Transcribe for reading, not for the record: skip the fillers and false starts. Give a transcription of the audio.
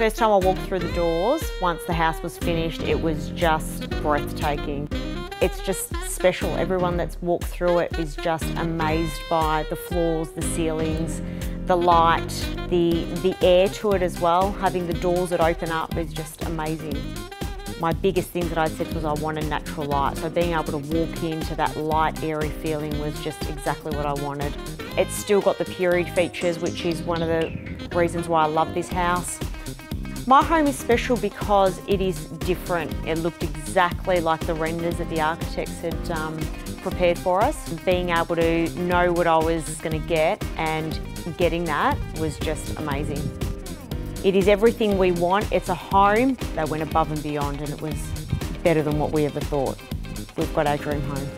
First time I walked through the doors, once the house was finished, it was just breathtaking. It's just special. Everyone that's walked through it is just amazed by the floors, the ceilings, the light, the air to it as well. Having the doors that open up is just amazing. My biggest thing that I said was I wanted natural light, so being able to walk into that light, airy feeling was just exactly what I wanted. It's still got the period features, which is one of the reasons why I love this house. My home is special because it is different. It looked exactly like the renders that the architects had prepared for us. Being able to know what I was going to get and getting that was just amazing. It is everything we want. It's a home that went above and beyond, and it was better than what we ever thought. We've got our dream home.